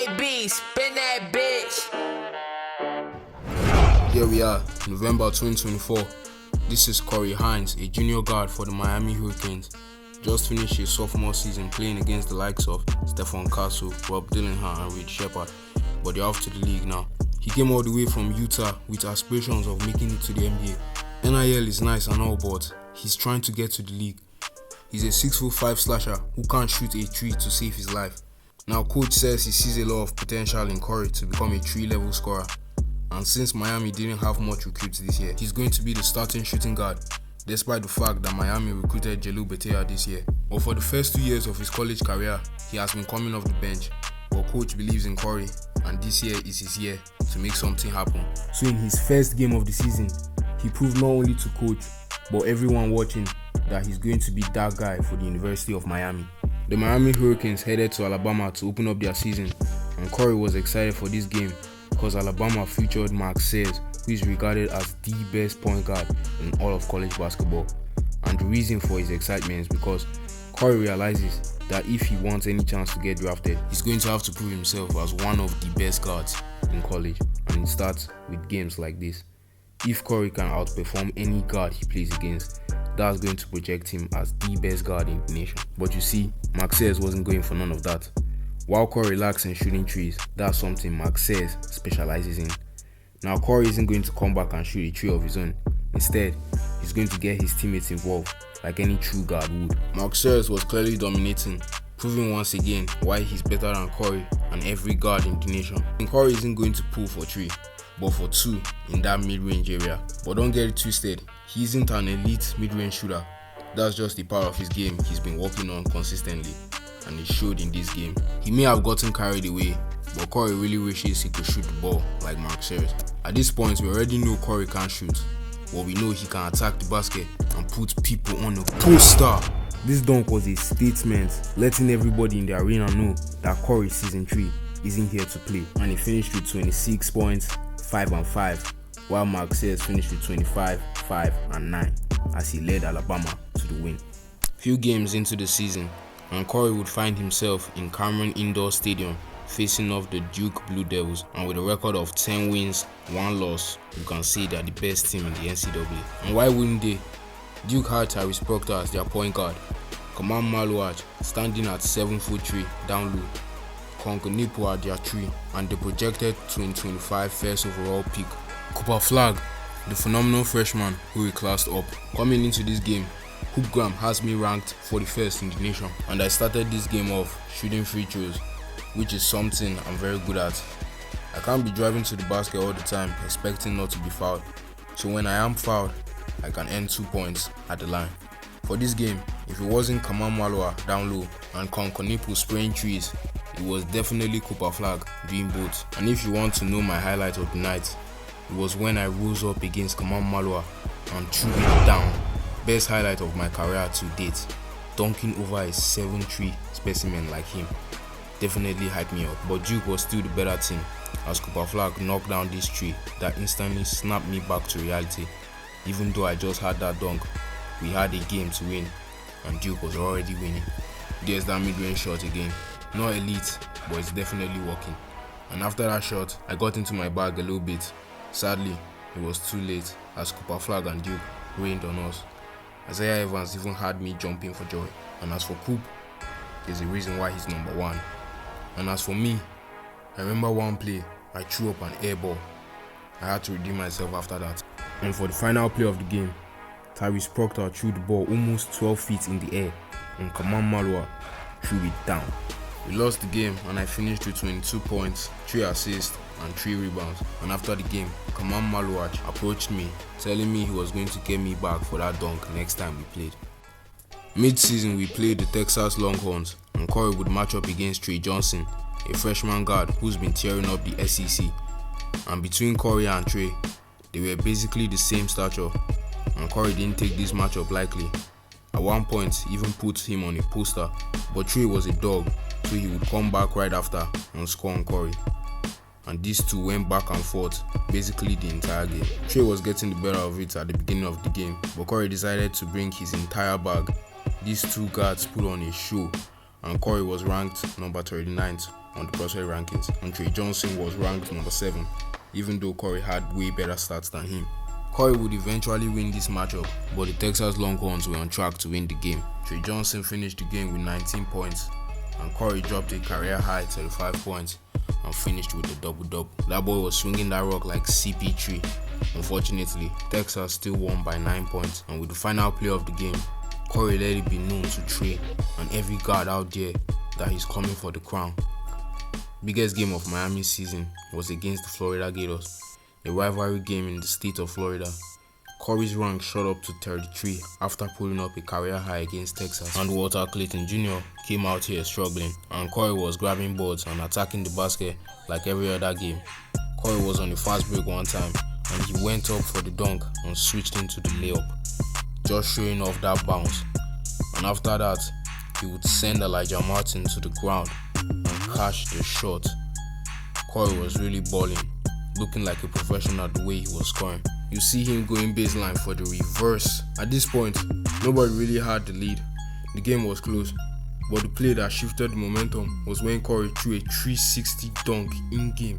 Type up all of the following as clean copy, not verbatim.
AB, spin that bitch. Here we are, November 2024. This is Cory Hines, a junior guard for the Miami Hurricanes. Just finished his sophomore season playing against the likes of Stephon Castle, Rob Dillingham and Reed Shepard, but they're off to the league now. He came all the way from Utah with aspirations of making it to the NBA. NIL is nice and all, but he's trying to get to the league. He's a 6'5" slasher who can't shoot a three to save his life. Now coach says he sees a lot of potential in Cory to become a 3-level scorer. And since Miami didn't have much recruits this year, he's going to be the starting shooting guard, despite the fact that Miami recruited Jelu Betea this year. But for the first 2 years of his college career, he has been coming off the bench. But coach believes in Cory, and this year is his year to make something happen. So in his first game of the season, he proved not only to coach, but everyone watching that he's going to be that guy for the University of Miami. The Miami Hurricanes headed to Alabama to open up their season, and Cory was excited for this game because Alabama featured Mark Sayers, who is regarded as the best point guard in all of college basketball. And the reason for his excitement is because Cory realizes that if he wants any chance to get drafted, he's going to have to prove himself as one of the best guards in college, and it starts with games like this. If Cory can outperform any guard he plays against, that's going to project him as the best guard in the nation. But you see, Mark Sayers wasn't going for none of that. While Cory lacks in shooting threes, that's something Mark Sayers specializes in. Now Cory isn't going to come back and shoot a three of his own. Instead, he's going to get his teammates involved like any true guard would. Mark Sayers was clearly dominating, proving once again why he's better than Cory and every guard in the nation. And Cory isn't going to pull for 3, but for 2 in that mid-range area. But don't get it twisted, he isn't an elite mid-range shooter. That's just the part of his game he's been working on consistently, and it showed in this game. He may have gotten carried away, but Cory really wishes he could shoot the ball like Mark Sayers. At this point, we already know Cory can't shoot, but we know he can attack the basket and put people on a poster. This dunk was a statement, letting everybody in the arena know that Cory season 3 isn't here to play, and he finished with 26 points, 5 and 5, while Mark Sayers finished with 25, 5 and 9 as he led Alabama to the win. Few games into the season, and Cory would find himself in Cameron Indoor Stadium facing off the Duke Blue Devils, and with a record of 10 wins, 1 loss, you can say they're the best team in the NCAA. And why wouldn't they? Duke had Tyrese Proctor as their point guard, Kaman Maluach standing at 7'3" down low, Konkonipo at their 3, and the projected 2025 first overall pick, Cooper Flagg, the phenomenal freshman who he classed up. Coming into this game, Hoop Graham has me ranked 41st in the nation, and I started this game off shooting free throws, which is something I'm very good at. I can't be driving to the basket all the time expecting not to be fouled, so when I am fouled, I can earn 2 points at the line. For this game, if it wasn't Kaman Malua down low and Konkonipo spraying trees, it was definitely Cooper Flagg doing both. And if you want to know my highlight of the night, it was when I rose up against Kaman Malua and threw it down. Best highlight of my career to date, dunking over a 7'3" specimen like him. Definitely hyped me up, but Duke was still the better team as Cooper Flagg knocked down this tree that instantly snapped me back to reality. Even though I just had that dunk, we had a game to win and Duke was already winning. There's that mid-range shot again, not elite, but it's definitely working. And after that shot, I got into my bag a little bit. Sadly, it was too late as Cooper Flagg and Duke rained on us. Isaiah Evans even had me jumping for joy. And as for Coop, there's a reason why he's number 1. And as for me, I remember one play, I threw up an air ball. I had to redeem myself after that. And for the final play of the game, Tyrese Proctor threw the ball almost 12 feet in the air, and Kaman Malua threw it down. We lost the game and I finished with 22 points, 3 assists and 3 rebounds. And after the game, Kaman Maluach approached me, telling me he was going to get me back for that dunk next time we played. Mid-season, we played the Texas Longhorns, and Cory would match up against Trey Johnson, a freshman guard who's been tearing up the SEC. And between Cory and Trey, they were basically the same stature, and Cory didn't take this matchup lightly. At one point, he even put him on a poster, but Trey was a dog, so he would come back right after and score on Cory. And these two went back and forth basically the entire game. Trey was getting the better of it at the beginning of the game, but Cory decided to bring his entire bag. These two guards put on a show, and Cory was ranked number 39th on the prospect rankings, and Trey Johnson was ranked number 7, even though Cory had way better stats than him. Cory would eventually win this matchup, but the Texas Longhorns were on track to win the game. Trey Johnson finished the game with 19 points, and Cory dropped a career-high 35 points and finished with a double-double. That boy was swinging that rock like CP3. Unfortunately, Texas still won by 9 points, and with the final play of the game, Cory let it be known to Trey and every guard out there that he's coming for the crown. Biggest game of Miami's season was against the Florida Gators, a rivalry game in the state of Florida. Cory's rank shot up to 33 after pulling up a career high against Texas, and Walter Clayton Jr. came out here struggling, and Cory was grabbing boards and attacking the basket like every other game. Cory was on a fast break one time, and he went up for the dunk and switched into the layup, just showing off that bounce. And after that, he would send Elijah Martin to the ground and catch the shot. Cory was really balling, looking like a professional the way he was scoring. You see him going baseline for the reverse. At this point, nobody really had the lead. The game was close, but the play that shifted the momentum was when Cory threw a 360 dunk in-game.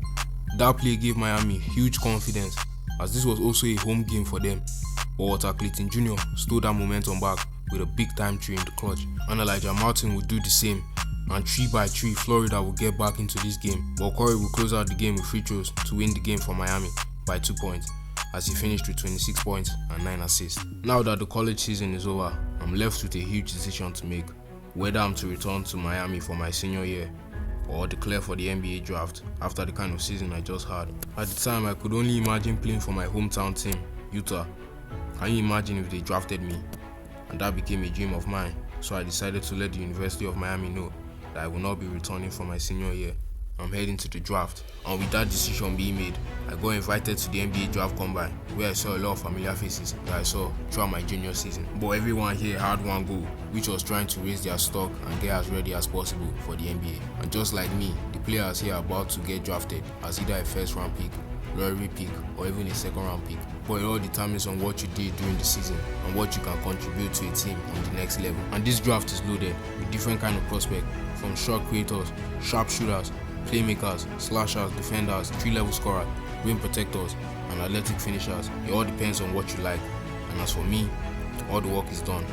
That play gave Miami huge confidence, as this was also a home game for them. But Walter Clayton Jr. stole that momentum back with a big-time three in the clutch, and Elijah Martin would do the same. And 3 by 3, Florida would get back into this game, but Cory would close out the game with free throws to win the game for Miami by 2 points, as he finished with 26 points and 9 assists. Now that the college season is over, I'm left with a huge decision to make, whether I'm to return to Miami for my senior year or declare for the NBA draft after the kind of season I just had. At the time, I could only imagine playing for my hometown team, Utah. Can you imagine if they drafted me? And that became a dream of mine, so I decided to let the University of Miami know that I will not be returning for my senior year. I'm heading to the draft, and with that decision being made, I got invited to the NBA draft combine, where I saw a lot of familiar faces that I saw throughout my junior season. But everyone here had one goal, which was trying to raise their stock and get as ready as possible for the NBA. And just like me, the players here are about to get drafted as either a first round pick, lottery pick, or even a second round pick. But it all determines on what you did during the season and what you can contribute to a team on the next level. And this draft is loaded with different kind of prospects, from shot creators, sharpshooters, playmakers, slashers, defenders, 3-level scorers, rim protectors, and athletic finishers. It all depends on what you like. And as for me, all the work is done.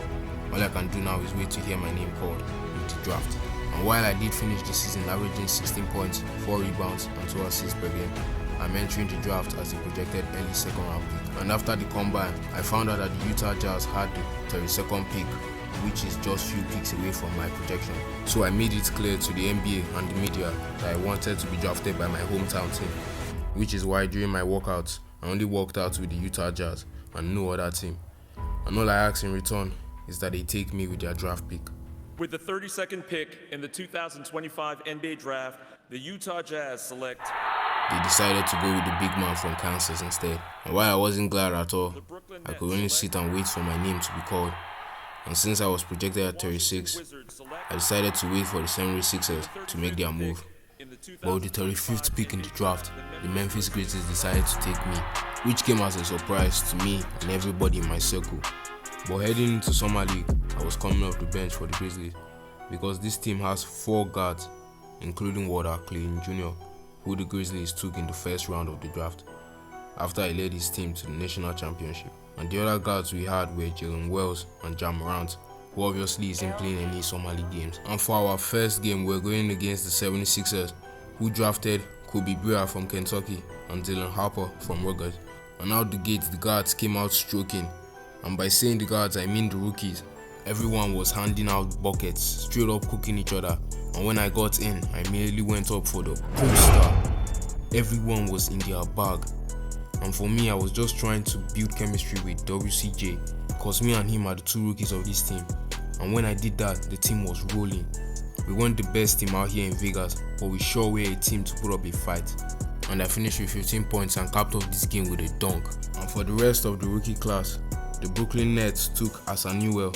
All I can do now is wait to hear my name called in the draft. And while I did finish the season averaging 16 points, 4 rebounds, and 2 assists per game, I'm entering the draft as a projected early second round pick. And after the combine, I found out that the Utah Jazz had the 32nd pick, which is just few picks away from my projection. So I made it clear to the NBA and the media that I wanted to be drafted by my hometown team, which is why during my workouts, I only worked out with the Utah Jazz and no other team. And all I ask in return is that they take me with their draft pick. With the 32nd pick in the 2025 NBA draft, the Utah Jazz select. They decided to go with the big man from Kansas instead. And while I wasn't glad at all, I could only sit and wait for my name to be called. And since I was projected at 36, I decided to wait for the 76ers to make their move. But with the 35th pick in the draft, the Memphis Grizzlies decided to take me, which came as a surprise to me and everybody in my circle. But heading into Summer League, I was coming off the bench for the Grizzlies because this team has 4 guards, including Walter Clayton Jr., who the Grizzlies took in the first round of the draft after he led his team to the national championship. And the other guards we had were Jalen Wells and Ja Morant, who obviously isn't playing any Summer League games. And for our first game, we're going against the 76ers, who drafted Kobe Bryant from Kentucky and Dylan Harper from Rutgers. And out the gate, the guards came out stroking. And by saying the guards, I mean the rookies. Everyone was handing out buckets, straight up cooking each other. And when I got in, I immediately went up for the poster. Everyone was in their bag. And for me, I was just trying to build chemistry with WCJ, because me and him are the 2 rookies of this team. And when I did that, the team was rolling. We weren't the best team out here in Vegas, but we sure were a team to put up a fight. And I finished with 15 points and capped off this game with a dunk. And for the rest of the rookie class, the Brooklyn Nets took Asa Newell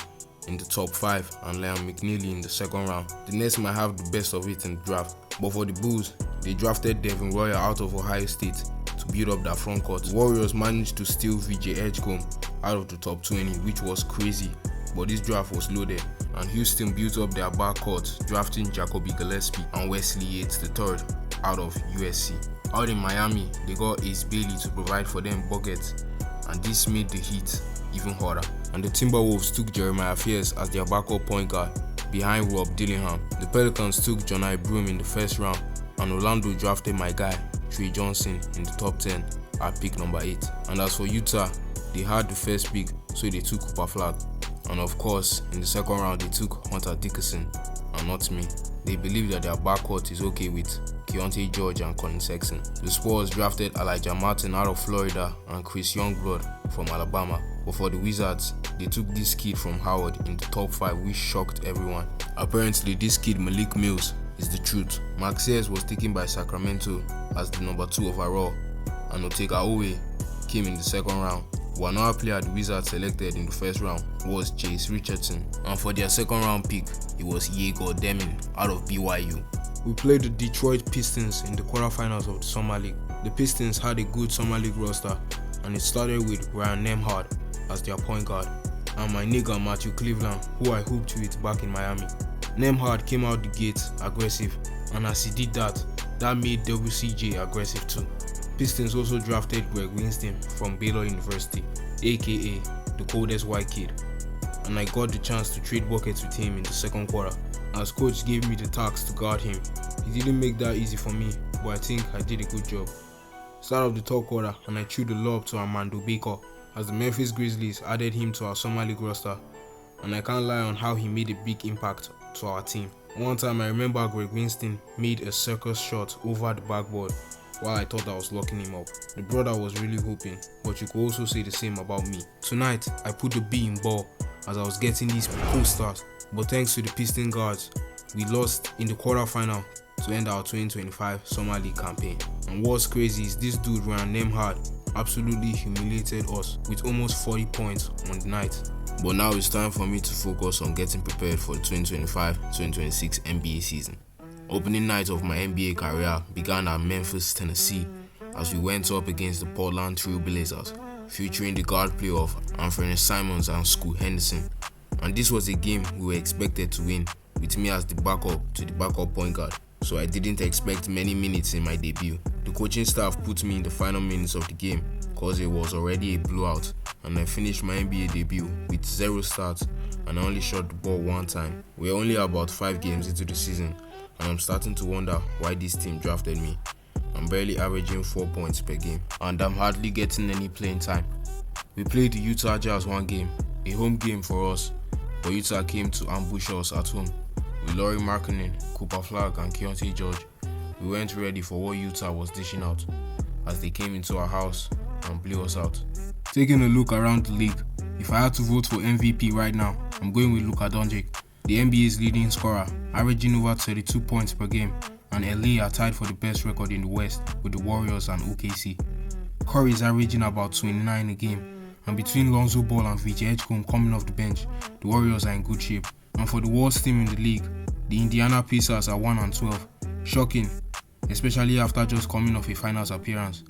in the top 5 and Liam McNeely in the second round. The Nets might have the best of it in the draft, but for the Bulls, they drafted Devin Royer out of Ohio State to build up their front court. The Warriors managed to steal VJ Edgecombe out of the top 20, which was crazy, but this draft was loaded, and Houston built up their backcourt, drafting Jacoby Gillespie and Wesley Yates III out of USC. Out in Miami, they got Ace Bailey to provide for them buckets, and this made the Heat even harder. And the Timberwolves took Jeremiah Fears as their backup point guard behind Rob Dillingham. The Pelicans took Johni Broome in the first round, and Orlando drafted my guy Trey Johnson in the top 10 at pick number 8. And as for Utah, they had the first pick, so they took Cooper Flag. And of course, in the second round, they took Hunter Dickinson, and not me. They believe that their backcourt is okay with Keontae George and Colin Sexton. The Spurs drafted Elijah Martin out of Florida and Chris Youngblood from Alabama. But for the Wizards, they took this kid from Howard in the top 5, which shocked everyone. Apparently, this kid Malik Mills is the truth. Max Sears was taken by Sacramento as the number 2 overall, and Otega Owe came in the second round. But another player the Wizards selected in the first round was Chase Richardson, and for their second round pick, it was Yegor Demin out of BYU. We played the Detroit Pistons in the quarterfinals of the Summer League. The Pistons had a good Summer League roster, and it started with Ryan Nembhard as their point guard, and my nigga Matthew Cleveland, who I hooped with back in Miami. Nembhard came out the gate aggressive, and as he did that made WCJ aggressive too. Pistons also drafted Greg Winston from Baylor University, aka the coldest white kid, and I got the chance to trade buckets with him in the second quarter, as coach gave me the task to guard him. He didn't make that easy for me, but I think I did a good job. Start of the third quarter, and I threw the lob to Armando Baker as the Memphis Grizzlies added him to our Summer League roster, and I can't lie on how he made a big impact to our team. One time I remember Greg Winston made a circus shot over the backboard while I thought I was locking him up. The brother was really hooping, but you could also say the same about me. Tonight, I put the B in ball as I was getting these cool starts, but thanks to the Piston guards, we lost in the quarterfinal to end our 2025 Summer League campaign. And what's crazy is this dude Ryan Nembhard absolutely humiliated us with almost 40 points on the night. But now it's time for me to focus on getting prepared for the 2025-2026 NBA season. Opening night of my NBA career began at Memphis, Tennessee, as we went up against the Portland Trail Blazers, featuring the guard playoff Anthony Simons and Scoot Henderson. And this was a game we were expected to win, with me as the backup to the backup point guard, so I didn't expect many minutes in my debut. The coaching staff put me in the final minutes of the game cause it was already a blowout, and I finished my NBA debut with 0 starts and I only shot the ball 1 time. We're only about 5 games into the season, and I'm starting to wonder why this team drafted me. I'm barely averaging 4 points per game, and I'm hardly getting any playing time. We played the Utah Jazz one game, a home game for us, but Utah came to ambush us at home. With Lauri Markkanen, Cooper Flag and Keontae George, we weren't ready for what Utah was dishing out, as they came into our house and blew us out. Taking a look around the league, if I had to vote for MVP right now, I'm going with Luka Doncic, the NBA's leading scorer, averaging over 32 points per game, and LA are tied for the best record in the West with the Warriors and OKC. Cory is averaging about 29 a game, and between Lonzo Ball and VJ Edgecombe coming off the bench, the Warriors are in good shape. And for the worst team in the league, the Indiana Pacers are 1-12. Shocking, especially after just coming off a finals appearance.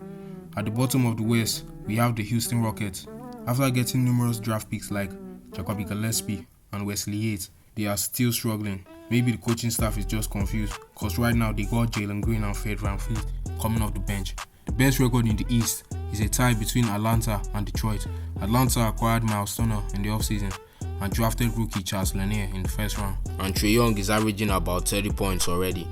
At the bottom of the West, we have the Houston Rockets. After getting numerous draft picks like Jacoby Gillespie and Wesley Yates, they are still struggling. Maybe the coaching staff is just confused, cause right now they got Jalen Green and Fred VanVleet coming off the bench. The best record in the East is a tie between Atlanta and Detroit. Atlanta acquired Miles Turner in the offseason and drafted rookie Charles Lanier in the first round. And Trae Young is averaging about 30 points already.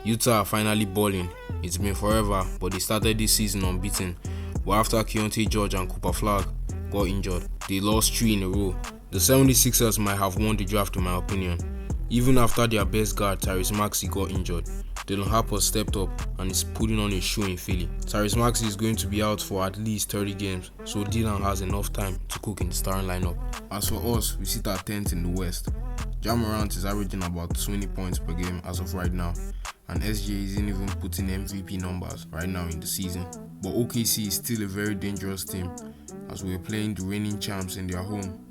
Utah are finally balling. It's been forever, but they started this season unbeaten. But after Keontae George and Cooper Flag got injured, they lost 3 in a row. The 76ers might have won the draft in my opinion. Even after their best guard Tyrese Maxey got injured, Dylan Harper stepped up and is putting on a show in Philly. Tyrese Maxey is going to be out for at least 30 games, so Dylan has enough time to cook in the starting lineup. As for us, we sit at 10th in the West. Ja Morant is averaging about 20 points per game as of right now, and SJ isn't even putting MVP numbers right now in the season. But OKC is still a very dangerous team, as we were playing the reigning champs in their home.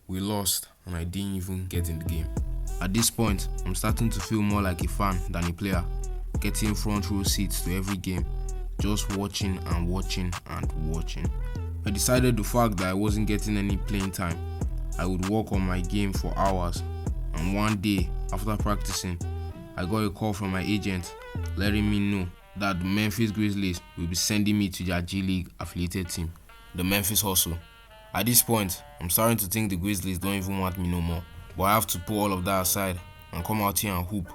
We lost, and I didn't even get in the game. At this point, I'm starting to feel more like a fan than a player, getting front row seats to every game, just watching and watching and watching. I decided the fact that I wasn't getting any playing time I would work on my game for hours, and one day after practicing, I got a call from my agent letting me know that the Memphis Grizzlies will be sending me to their G League affiliated team, the Memphis Hustle. At this point, I'm starting to think the Grizzlies don't even want me no more, but I have to put all of that aside and come out here and hoop,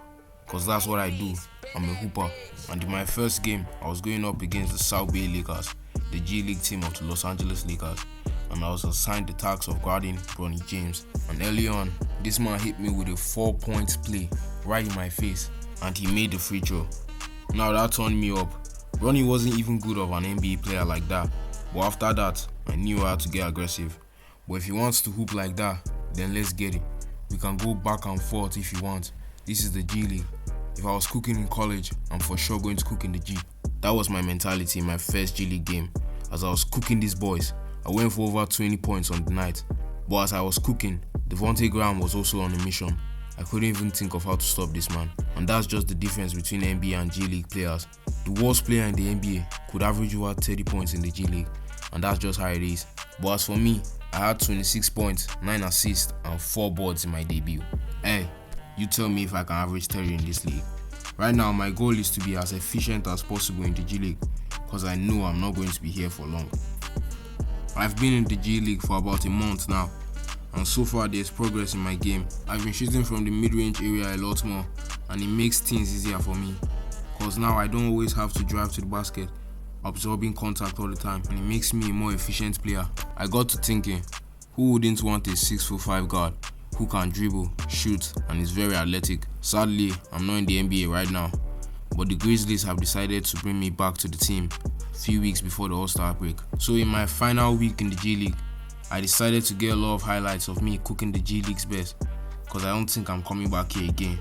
cause that's what I do. I'm a hooper, and in my first game, I was going up against the South Bay Lakers, the G League team of the Los Angeles Lakers, and I was assigned the task of guarding Bronny James. And early on, this man hit me with a 4-point play right in my face, and he made the free throw. Now that turned me up. Bronny wasn't even good of an NBA player like that, but after that, I knew I had to get aggressive. But if he wants to hoop like that, then let's get it. We can go back and forth if you want. This is the G League. If I was cooking in college, I'm for sure going to cook in the G. That was my mentality in my first G League game. As I was cooking these boys, I went for over 20 points on the night. But as I was cooking, Devontae Graham was also on a mission. I couldn't even think of how to stop this man. And that's just the difference between NBA and G League players. The worst player in the NBA could average over 30 points in the G League, and that's just how it is. But as for me, I had 26 points, 9 assists, and 4 boards in my debut. Hey, you tell me if I can average 30 in this league. Right now, my goal is to be as efficient as possible in the G League, because I know I'm not going to be here for long. I've been in the G League for about a month now, and so far there's progress in my game. I've been shooting from the mid-range area a lot more, and it makes things easier for me, because now I don't always have to drive to the basket, absorbing contact all the time, and it makes me a more efficient player. I got to thinking, who wouldn't want a 6'5" guard who can dribble, shoot, and is very athletic? Sadly, I'm not in the NBA right now, but the Grizzlies have decided to bring me back to the team a few weeks before the All-Star break. So in my final week in the G League, I decided to get a lot of highlights of me cooking the G League's best, because I don't think I'm coming back here again,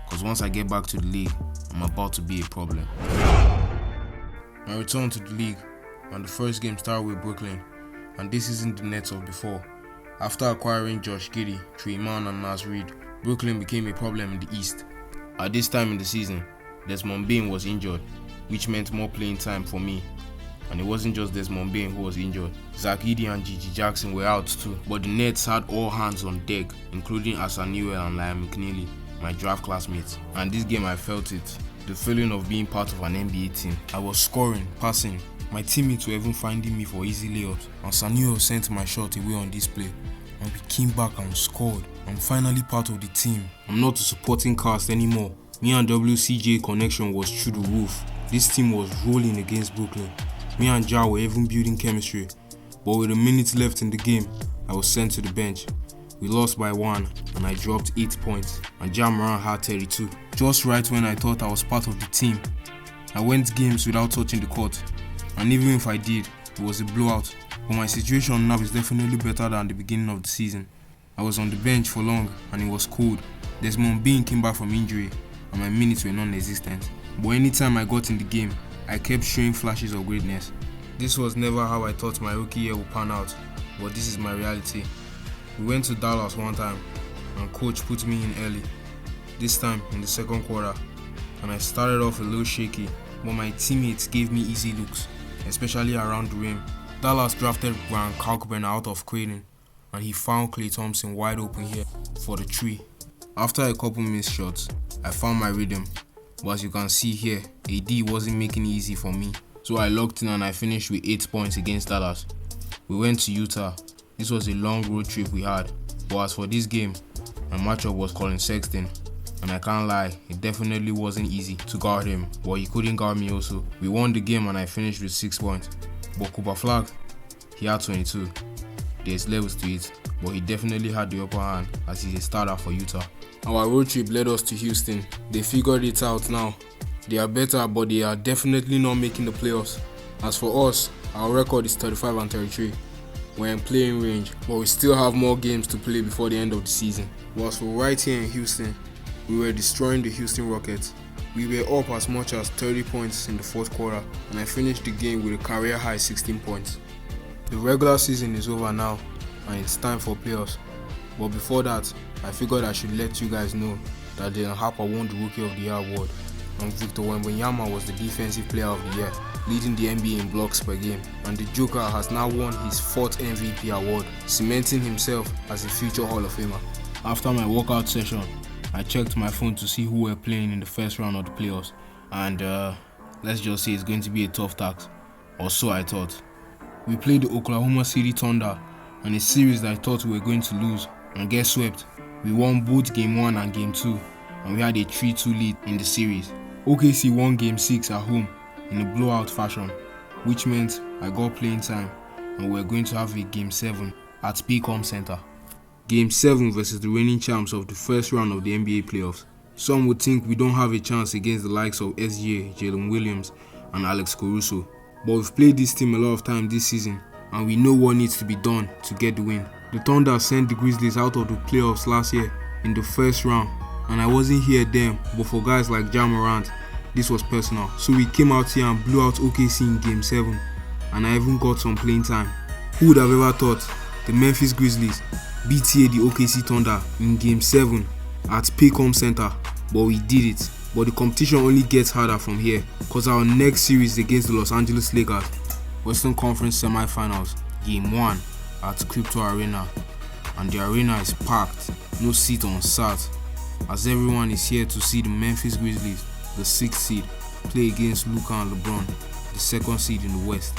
because once I get back to the league, I'm about to be a problem. I returned to the league, and the first game started with Brooklyn, and this isn't the Nets of before. After acquiring Josh Giddey, Trey Mann, and Naz Reid, Brooklyn became a problem in the East. At this time in the season, Desmond Bane was injured, which meant more playing time for me. And it wasn't just Desmond Bane who was injured. Zach Edey and Gigi Jackson were out too. But the Nets had all hands on deck, including Asa Newell and Liam McNeely, my draft classmates. And this game I felt it. The feeling of being part of an NBA team. I was scoring, passing. My teammates were even finding me for easy layups. And Sanuel sent my shot away on display. And we came back and scored. I'm finally part of the team. I'm not a supporting cast anymore. Me and WCJ connection was through the roof. This team was rolling against Brooklyn. Me and Ja were even building chemistry, but with a minute left in the game, I was sent to the bench. We lost by 1, and I dropped 8 points, and Ja Morant had 32. Just right when I thought I was part of the team. I went games without touching the court, and even if I did, it was a blowout. But my situation now is definitely better than the beginning of the season. I was on the bench for long, and it was cold. Desmond Bane came back from injury, and my minutes were non-existent. But anytime I got in the game, I kept showing flashes of greatness. This was never how I thought my rookie year would pan out, but this is my reality. We went to Dallas one time, and coach put me in early, this time in the second quarter, and I started off a little shaky, but my teammates gave me easy looks, especially around the rim. Dallas drafted Brian Kalkbrenner out of Creighton, and he found Klay Thompson wide open here for the 3. After a couple missed shots, I found my rhythm. But as you can see here, AD wasn't making it easy for me. So I locked in and I finished with 8 points against Dallas. We went to Utah. This was a long road trip we had. But as for this game, my matchup was Colin Sexton. And I can't lie, it definitely wasn't easy to guard him, but he couldn't guard me also. We won the game and I finished with 6 points. But Cooper Flagg, he had 22. There's levels to it, but he definitely had the upper hand as he's a starter for Utah. Our road trip led us to Houston. They figured it out now. They are better, but they are definitely not making the playoffs. As for us, our record is 35 and 33. We're in playing range, but we still have more games to play before the end of the season. But as for right here in Houston, we were destroying the Houston Rockets. We were up as much as 30 points in the fourth quarter, and I finished the game with a career high 16 points. The regular season is over now, and it's time for playoffs. But before that, I figured I should let you guys know that Jalen Harper won the Rookie of the Year award, and Victor Wembanyama was the Defensive Player of the Year. leading the NBA in blocks per game, and the Joker has now won his 4th MVP award, cementing himself as a future Hall of Famer. After my workout session, I checked my phone to see who were playing in the first round of the playoffs, and let's just say it's going to be a tough task, or so I thought. We played the Oklahoma City Thunder in a series that I thought we were going to lose, and get swept. We won both Game 1 and Game 2, and we had a 3-2 lead in the series. OKC won Game 6 at home in a blowout fashion, which meant I got playing time, and we were going to have a Game 7 at Paycom Center. Game 7 versus the reigning champs of the first round of the NBA playoffs. Some would think we don't have a chance against the likes of SGA, Jalen Williams, and Alex Caruso, but we've played this team a lot of time this season, and we know what needs to be done to get the win. The Thunder sent the Grizzlies out of the playoffs last year in the first round, and I wasn't here then, but for guys like Ja Morant, this was personal. So we came out here and blew out OKC in Game 7, and I even got some playing time. Who would have ever thought the Memphis Grizzlies beat the OKC Thunder in Game 7 at Paycom Center? But we did it. But the competition only gets harder from here, because our next series against the Los Angeles Lakers, Western Conference Semi-Finals, Game 1 at Crypto Arena, and the arena is packed, no seat on sat, as everyone is here to see the Memphis Grizzlies, the 6th seed, play against Luka and LeBron, the 2nd seed in the West.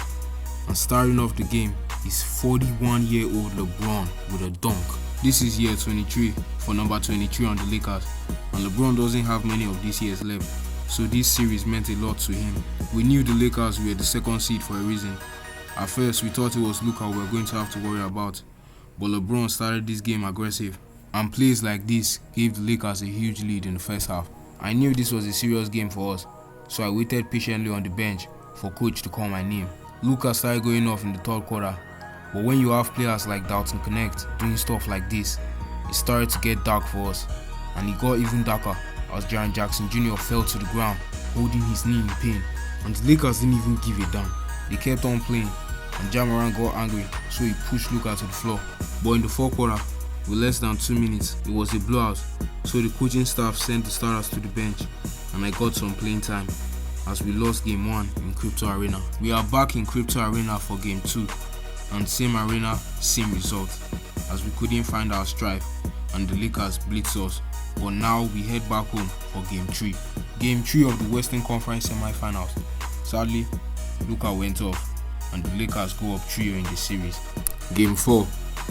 And starting off the game is 41-year-old LeBron with a dunk. This is year 23 for number 23 on the Lakers, and LeBron doesn't have many of these years left, so this series meant a lot to him. We knew the Lakers were the 2nd seed for a reason. At first we thought it was Luka we were going to have to worry about, but LeBron started this game aggressive, and plays like this gave the Lakers a huge lead in the first half. I knew this was a serious game for us, so I waited patiently on the bench for coach to call my name. Luka started going off in the 3rd quarter, but when you have players like Dalton Connect doing stuff like this, it started to get dark for us, and it got even darker as Jaren Jackson Jr. fell to the ground holding his knee in pain, and the Lakers didn't even give a damn. They kept on playing, and Ja Morant got angry, so he pushed Luka to the floor. But in the 4th quarter, with less than 2 minutes, it was a blowout, so the coaching staff sent the starters to the bench, and I got some playing time as we lost Game 1 in Crypto Arena. We are back in Crypto Arena for Game 2, and same arena, same result, as we couldn't find our stride and the Lakers blitzed us. But now we head back home for Game 3. Game 3 of the Western Conference Semi-Finals. Sadly, Luka went off, and the Lakers go up 3-0 in the series. Game 4,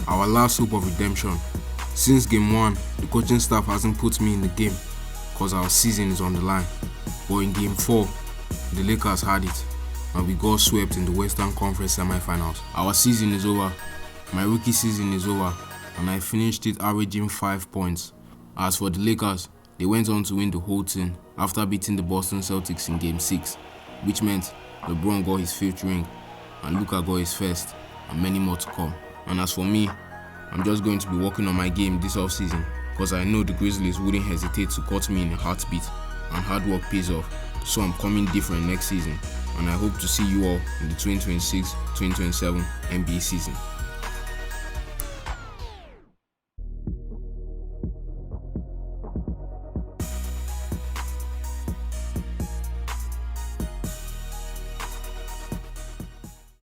our last hope of redemption. Since Game 1, the coaching staff hasn't put me in the game because our season is on the line. But in Game 4, the Lakers had it, and we got swept in the Western Conference Semi-Finals. Our season is over. My rookie season is over, and I finished it averaging 5 points. As for the Lakers, they went on to win the whole thing after beating the Boston Celtics in Game 6, which meant LeBron got his 5th ring, and Luka got his 1st, and many more to come. And as for me, I'm just going to be working on my game this offseason, because I know the Grizzlies wouldn't hesitate to cut me in a heartbeat, and hard work pays off. So I'm coming different next season, and I hope to see you all in the 2026-2027 NBA season.